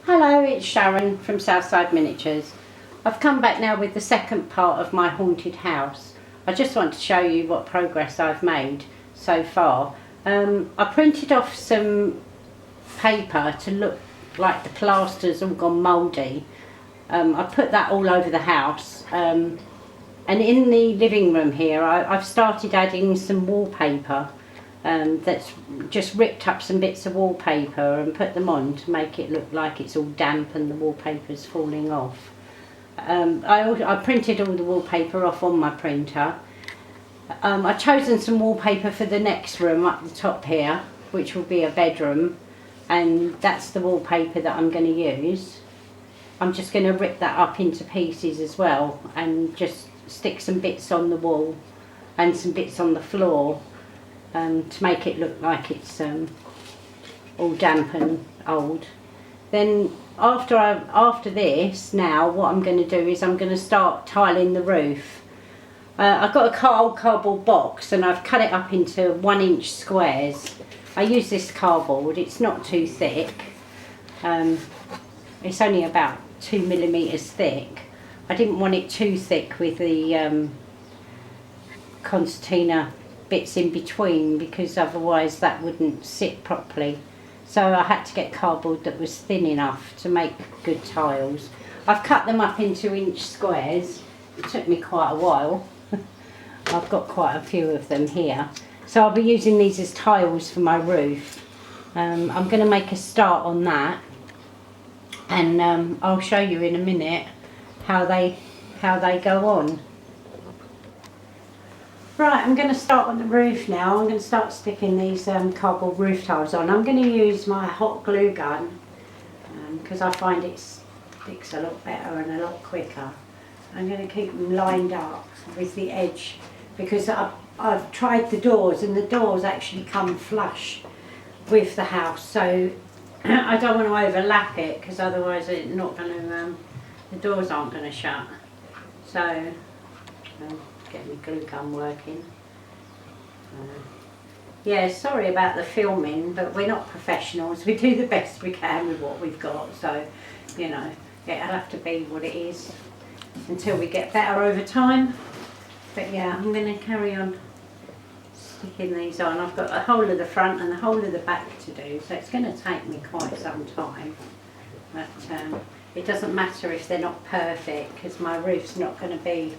Hello, it's Sharon from Southside Miniatures. I've come back now with the second part of my haunted house. I just want to show you what progress I've made so far. I printed off some paper to look like the plaster's all gone mouldy. I put that all over the house, and in the living room here I've started adding some wallpaper. That's just ripped up some bits of wallpaper and put them on to make it look like it's all damp and the wallpaper's falling off. I printed all the wallpaper off on my printer. I've chosen some wallpaper for the next room up the top here, which will be a bedroom, and that's the wallpaper that I'm going to use. I'm just going to rip that up into pieces as well and just stick some bits on the wall and some bits on the floor, to make it look like it's all damp and old. Then after this, now what I'm going to do is I'm going to start tiling the roof. I've got a old cardboard box and I've cut it up into 1-inch squares. I use this cardboard, it's not too thick. It's only about 2 millimeters thick. I didn't want it too thick with the concertina bits in between, because otherwise that wouldn't sit properly. So I had to get cardboard that was thin enough to make good tiles. I've cut them up into 1-inch squares. It took me quite a while. I've got quite a few of them here. So I'll be using these as tiles for my roof. I'm going to make a start on that, and I'll show you in a minute how they go on. Right, I'm going to start on the roof now. I'm going to start sticking these cardboard roof tiles on. I'm going to use my hot glue gun because I find it sticks a lot better and a lot quicker. I'm going to keep them lined up with the edge, because I've tried the doors and the doors actually come flush with the house, so I don't want to overlap it, because otherwise it's not going to, the doors aren't going to shut. So get my glue gun working. Yeah, sorry about the filming, but we're not professionals. We do the best we can with what we've got, so you know, it'll have to be what it is until we get better over time. But yeah, I'm going to carry on sticking these on. I've got the whole of the front and the whole of the back to do, so it's going to take me quite some time. But it doesn't matter if they're not perfect, because my roof's not going to be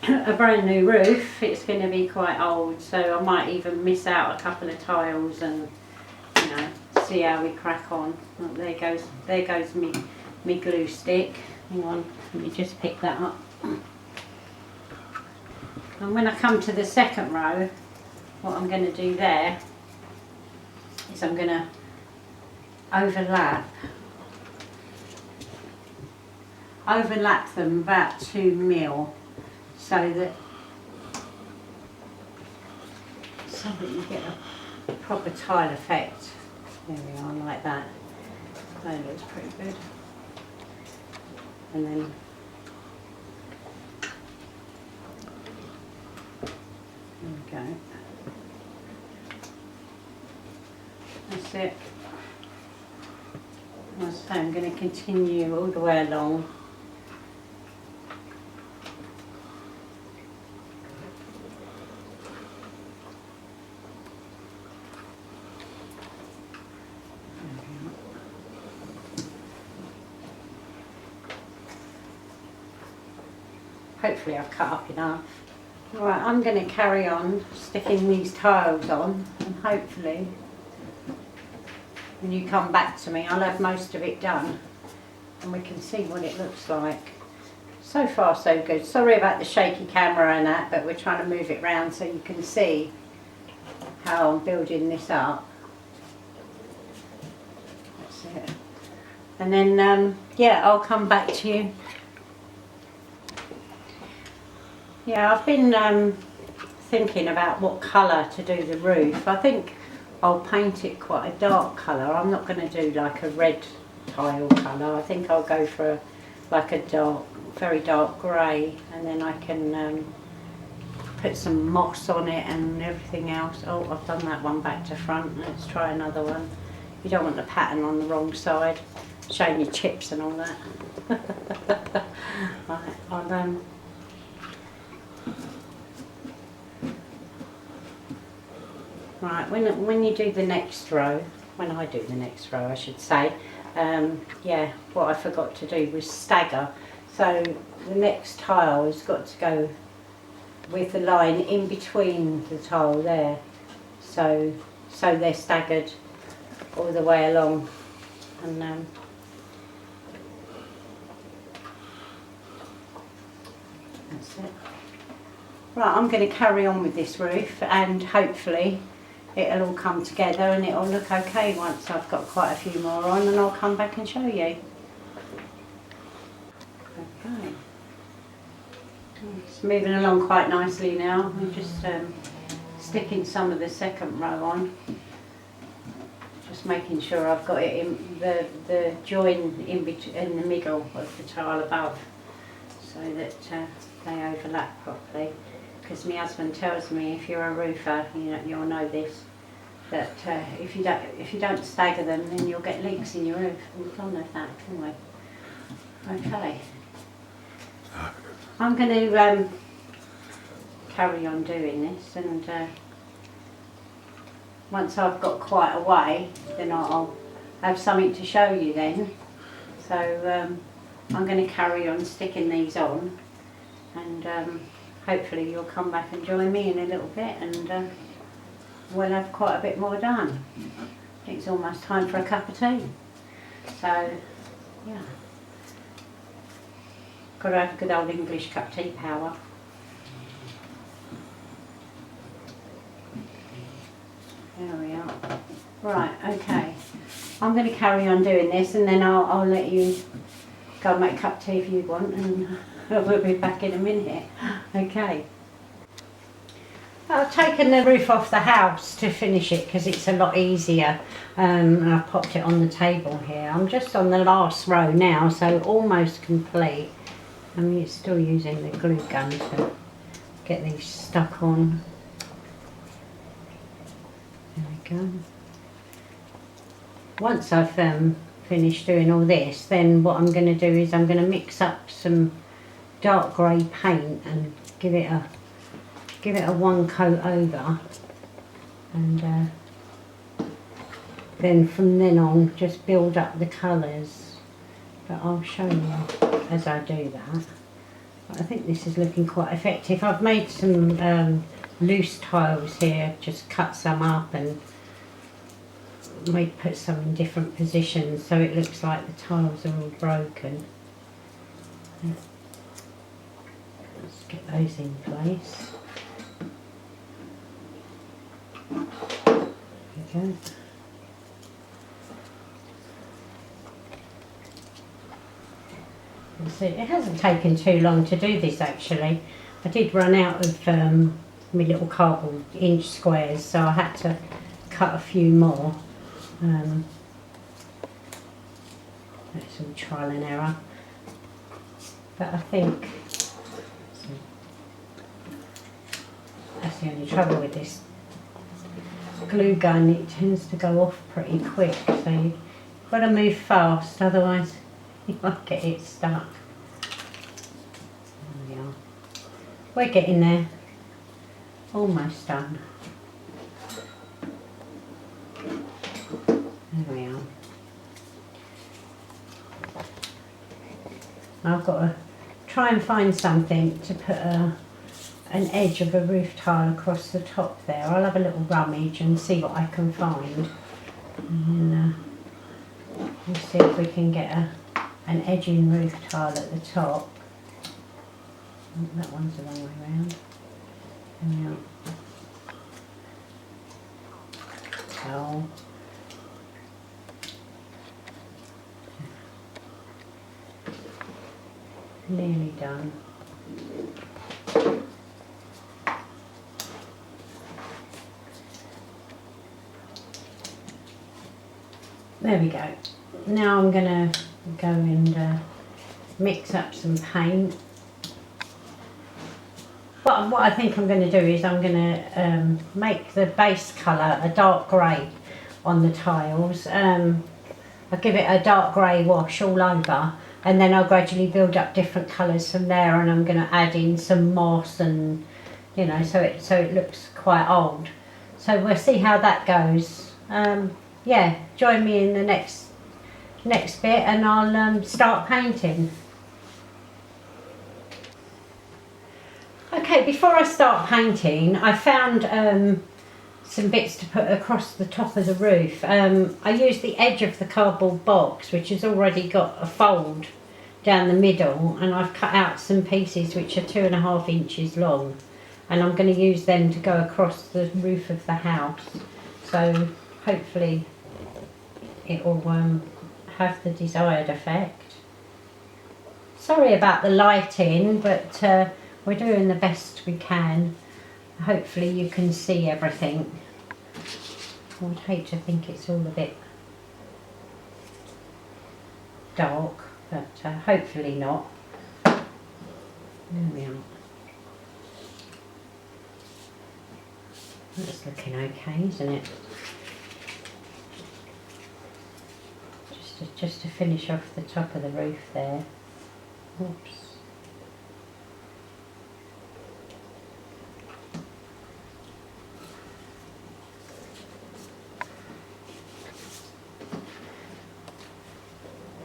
a brand new roof. It's going to be quite old, so I might even miss out a couple of tiles and, you know, see how we crack on. Oh, there goes me glue stick. Hang on, let me just pick that up. And when I come to the second row, what I'm going to do there is I'm going to overlap them about 2 mil, so that you get a proper tile effect. There we are, like that. That looks pretty good. And then there we go. That's it. So I'm going to continue all the way along. Hopefully I've cut up enough. Right, I'm going to carry on sticking these tiles on, and hopefully when you come back to me I'll have most of it done and we can see what it looks like. So far so good. Sorry about the shaky camera and that, but we're trying to move it round so you can see how I'm building this up. That's it. And then yeah, I'll come back to you. Yeah, I've been thinking about what colour to do the roof. I think I'll paint it quite a dark colour. I'm not going to do like a red tile colour. I think I'll go for like a dark, very dark grey, and then I can put some moss on it and everything else. Oh, I've done that one back to front. Let's try another one. You don't want the pattern on the wrong side. showing you chips and all that. Right, right, when you do the next row, when I do the next row I should say, yeah, what I forgot to do was stagger. So the next tile has got to go with the line in between the tile there. So they're staggered all the way along. And that's it. Right, I'm going to carry on with this roof and hopefully it'll all come together and it'll look okay once I've got quite a few more on, and I'll come back and show you. Okay. It's moving along quite nicely now. I'm just sticking some of the second row on. Just making sure I've got it in the join in the middle of the tile above, so that they overlap properly. Because my husband tells me if you're a roofer, you'll know this, that if you don't stagger them, then you'll get leaks in your roof. We can't have that, can we? Okay. I'm going to carry on doing this, and once I've got quite a way, then I'll have something to show you then. So I'm going to carry on sticking these on, and hopefully you'll come back and join me in a little bit, and we'll have quite a bit more done. I think it's almost time for a cup of tea. So, yeah. Got to have a good old English cup of tea power. There we are. Right, okay. I'm going to carry on doing this, and then I'll let you go and make a cup of tea if you want, and we'll be back in a minute. Okay. I've taken the roof off the house to finish it because it's a lot easier, and I've popped it on the table here. I'm just on the last row now, so almost complete. I mean, it's still using the glue gun to get these stuck on. There we go. Once I've finished doing all this, then what I'm going to do is I'm going to mix up some dark grey paint and give it a one coat over, and then from then on just build up the colours. But I'll show you as I do that. But I think this is looking quite effective. I've made some loose tiles here, just cut some up and put some in different positions so it looks like the tiles are all broken. Let's get those in place. There we go. So it hasn't taken too long to do this actually. I did run out of my little cardboard inch squares, so I had to cut a few more. That's all trial and error. But I think that's the only trouble with this glue gun, it tends to go off pretty quick, so you've got to move fast, otherwise you might get it stuck. There we are. We're getting there. Almost done. There we are. I've got to try and find something to put an edge of a roof tile across the top there. I'll have a little rummage and see what I can find. And then we'll see if we can get an edging roof tile at the top. Oh, that one's the wrong way round. There we are. Oh. Nearly done. There we go. Now I'm going to go and mix up some paint. But what I think I'm going to do is I'm going to make the base colour a dark grey on the tiles. I'll give it a dark grey wash all over, and then I'll gradually build up different colours from there, and I'm going to add in some moss and, you know, so it looks quite old. So we'll see how that goes. Yeah, join me in the next bit and I'll start painting. Okay, before I start painting, I found some bits to put across the top of the roof. I used the edge of the cardboard box, which has already got a fold down the middle, and I've cut out some pieces which are 2.5 inches long, and I'm going to use them to go across the roof of the house. So hopefully it will have the desired effect. Sorry about the lighting, but we're doing the best we can. Hopefully you can see everything. I would hate to think it's all a bit dark, but hopefully not. There we are. That's looking okay, isn't it? Just to finish off the top of the roof there. Oops.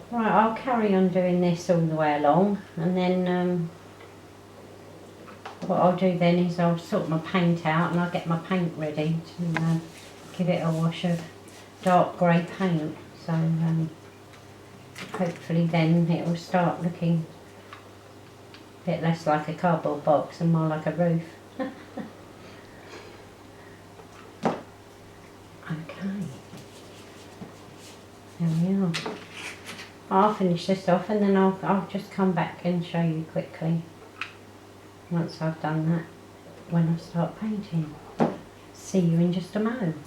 Right, I'll carry on doing this all the way along, and then what I'll do then is I'll sort my paint out and I'll get my paint ready to give it a wash of dark grey paint. So hopefully then it will start looking a bit less like a cardboard box and more like a roof. Okay, there we are. I'll finish this off and then I'll just come back and show you quickly once I've done that, when I start painting. See you in just a moment.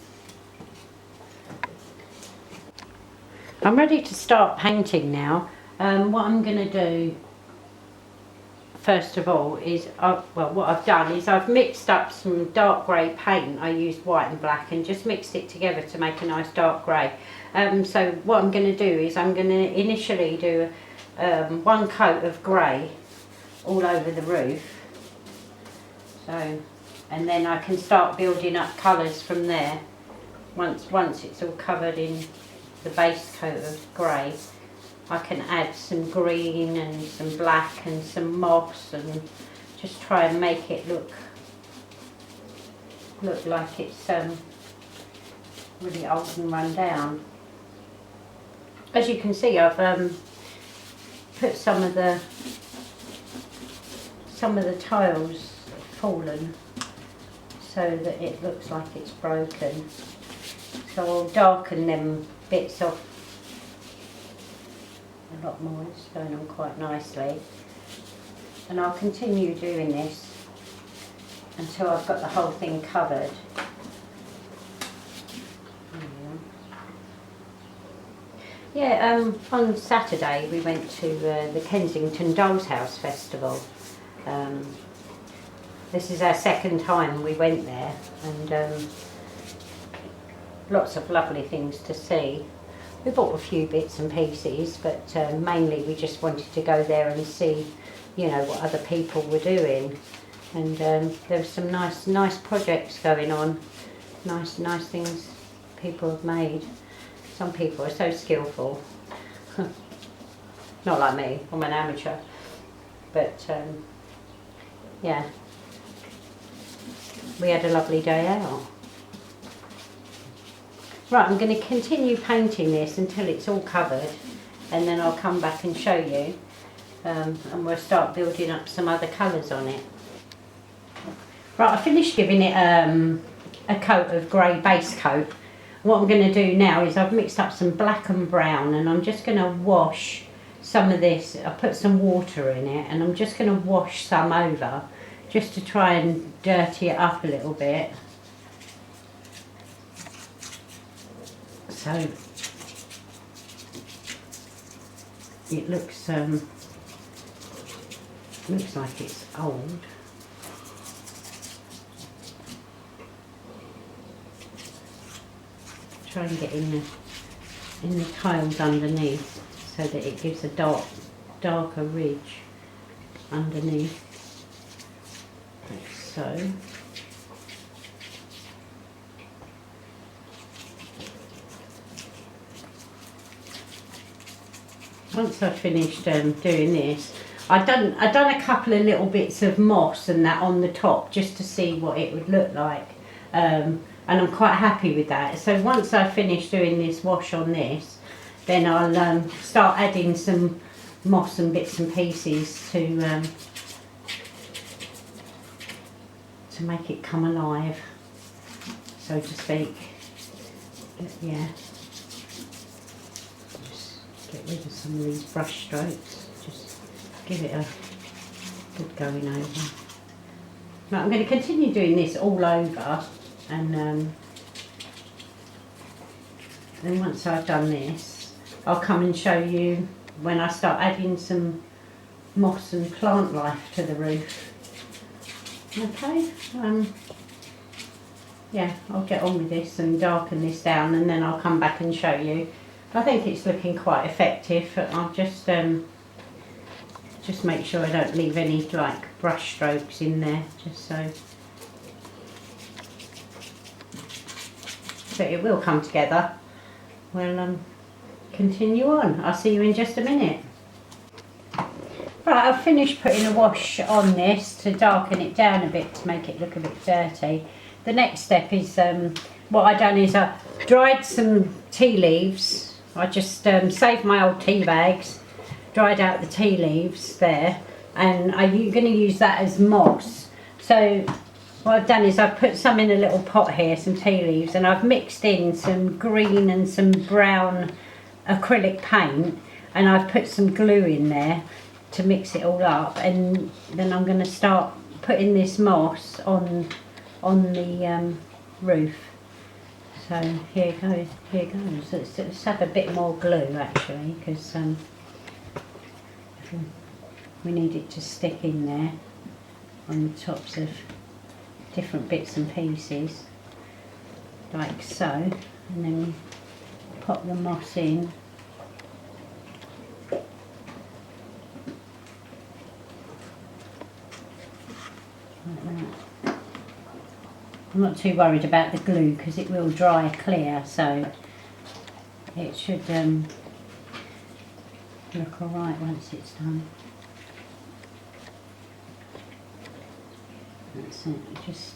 I'm ready to start painting now. What I'm going to do first of all is, what I've done is I've mixed up some dark grey paint. I used white and black and just mixed it together to make a nice dark grey. So what I'm going to do is I'm going to initially do one coat of grey all over the roof. So, and then I can start building up colours from there. Once it's all covered in the base coat of grey, I can add some green and some black and some moss and just try and make it look like it's really old and run down. As you can see, I've put some of the tiles fallen so that it looks like it's broken. So I'll darken them bits off a lot more. It's going on quite nicely, and I'll continue doing this until I've got the whole thing covered. Yeah, on Saturday we went to the Kensington Dolls House Festival. This is our second time we went there, and lots of lovely things to see. We bought a few bits and pieces, but mainly we just wanted to go there and see, you know, what other people were doing. And there were some nice projects going on, nice things people have made. Some people are so skillful. Not like me, I'm an amateur. But yeah, we had a lovely day out. Right, I'm going to continue painting this until it's all covered, and then I'll come back and show you, and we'll start building up some other colours on it. Right, I finished giving it a coat of grey base coat. What I'm going to do now is I've mixed up some black and brown, and I'm just going to wash some of this. I put some water in it, and I'm just going to wash some over just to try and dirty it up a little bit. So it looks like it's old. Try and get in in the tiles underneath so that it gives a darker ridge underneath, like so. Once I've finished doing this, I've done a couple of little bits of moss and that on the top just to see what it would look like, and I'm quite happy with that. So once I've finished doing this wash on this, then I'll start adding some moss and bits and pieces to make it come alive, so to speak. Yeah. Just get rid of some of these brush strokes. Just give it a good going over. Now I'm going to continue doing this all over, and then once I've done this, I'll come and show you when I start adding some moss and plant life to the roof. Okay, yeah, I'll get on with this and darken this down, and then I'll come back and show you. I think it's looking quite effective. I'll just make sure I don't leave any like brush strokes in there, just so. But it will come together. We'll continue on. I'll see you in just a minute. Right, I've finished putting a wash on this to darken it down a bit, to make it look a bit dirty. The next step is, what I've done is I dried some tea leaves. I just saved my old tea bags, dried out the tea leaves there, and I'm going to use that as moss. So what I've done is I've put some in a little pot here, some tea leaves, and I've mixed in some green and some brown acrylic paint, and I've put some glue in there to mix it all up, and then I'm going to start putting this moss on the roof. So here goes. Let's have a bit more glue actually, because we need it to stick in there on the tops of different bits and pieces, like so, and then we pop the moss in. I'm not too worried about the glue because it will dry clear, so it should look alright once it's done. That's it. Just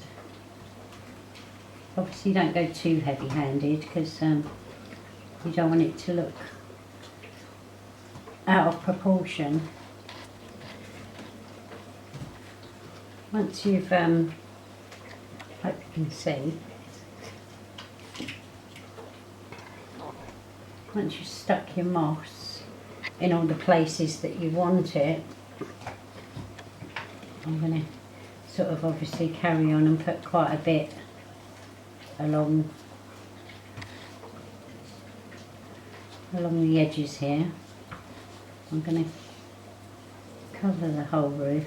obviously don't go too heavy-handed, because you don't want it to look out of proportion. Once you've hope you can see. Once you've stuck your moss in all the places that you want it, I'm going to sort of obviously carry on and put quite a bit along the edges here. I'm going to cover the whole roof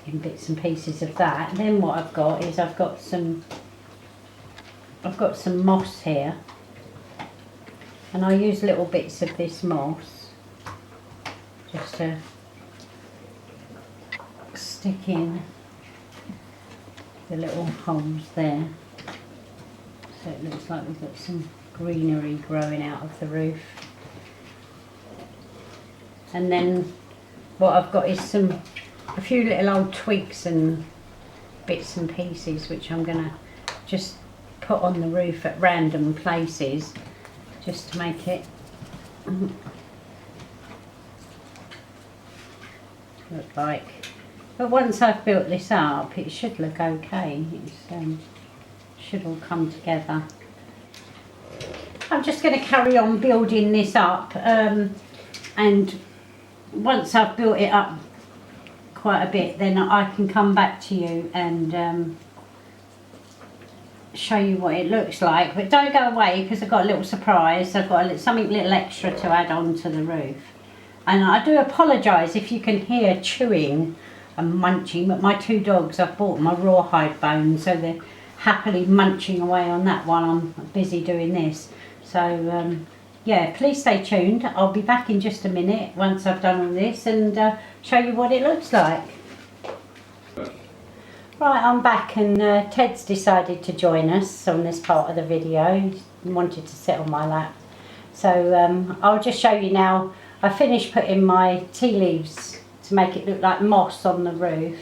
in bits and pieces of that. And then what I've got is I've got some moss here, and I use little bits of this moss just to stick in the little holes there, so it looks like we've got some greenery growing out of the roof. And then what I've got is a few little old twigs and bits and pieces which I'm going to just put on the roof at random places, just to make it look like. But once I've built this up, it should look okay. It should all come together. I'm just going to carry on building this up, and once I've built it up quite a bit, then I can come back to you and show you what it looks like. But don't go away, because I've got a little surprise. I've got something little extra to add on to the roof. And I do apologise if you can hear chewing and munching, but my two dogs, I've bought them a rawhide bone, so happily munching away on that while I'm busy doing this. So yeah, please stay tuned. I'll be back in just a minute once I've done all this and show you what it looks like. Right, I'm back, and Ted's decided to join us on this part of the video. He wanted to sit on my lap. So I'll just show you now. I finished putting my tea leaves to make it look like moss on the roof,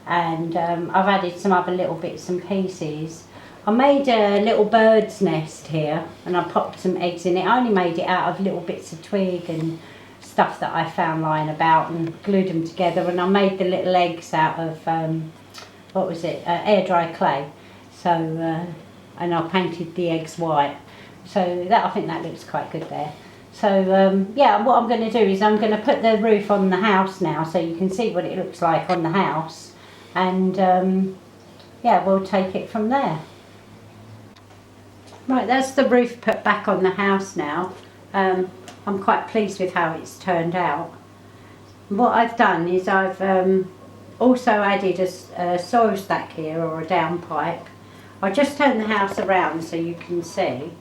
and I've added some other little bits and pieces. I made a little bird's nest here, and I popped some eggs in it. I only made it out of little bits of twig and stuff that I found lying about and glued them together, and I made the little eggs out of what was it, air dry clay. So and I painted the eggs white, so that, I think that looks quite good there. So yeah, what I'm going to do is I'm going to put the roof on the house now, so you can see what it looks like on the house, and yeah, we'll take it from there. Right, that's the roof put back on the house now. I'm quite pleased with how it's turned out. What I've done is I've also added a soil stack here, or a downpipe. I'll just turn the house around so you can see.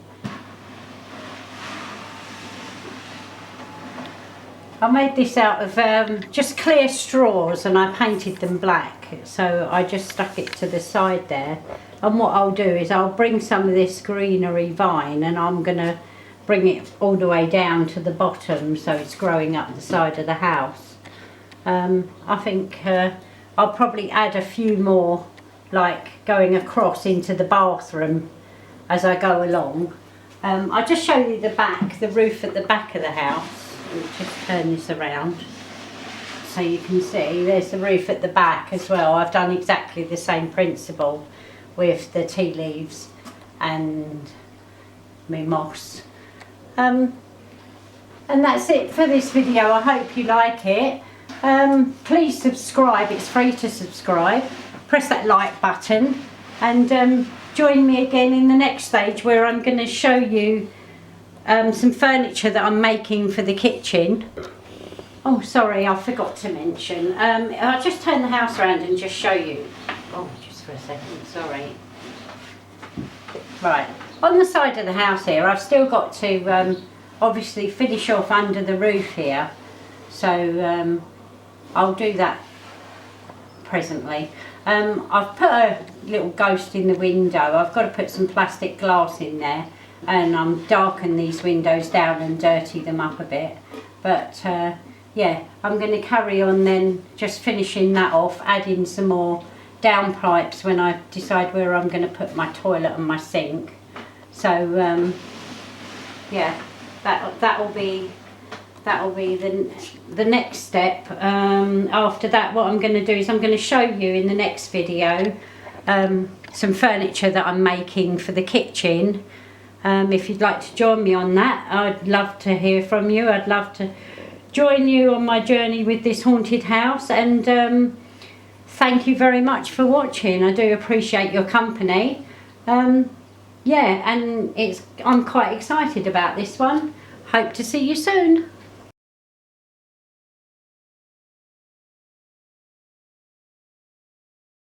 I made this out of just clear straws, and I painted them black, so I just stuck it to the side there. And what I'll do is I'll bring some of this greenery vine, and I'm going to bring it all the way down to the bottom so it's growing up the side of the house. I think I'll probably add a few more, like going across into the bathroom as I go along. I'll just show you the back, the roof at the back of the house. I'll just turn this around so you can see there's the roof at the back as well. I've done exactly the same principle with the tea leaves and my moss. And that's it for this video. I hope you like it. Please subscribe, it's free to subscribe. Press that like button, and join me again in the next stage, where I'm going to show you some furniture that I'm making for the kitchen. Oh, sorry, I forgot to mention. I'll just turn the house around and just show you. Oh, just for a second, sorry. Right, on the side of the house here, I've still got to obviously finish off under the roof here. So I'll do that presently. I've put a little ghost in the window. I've got to put some plastic glass in there, and darken these windows down and dirty them up a bit. But yeah, I'm going to carry on then, just finishing that off, adding some more downpipes when I decide where I'm going to put my toilet and my sink. So yeah, that'll be the next step. After that, what I'm going to do is I'm going to show you in the next video some furniture that I'm making for the kitchen. If you'd like to join me on that, I'd love to hear from you. I'd love to join you on my journey with this haunted house, and thank you very much for watching. I do appreciate your company. Yeah, and I'm quite excited about this one. Hope to see you soon.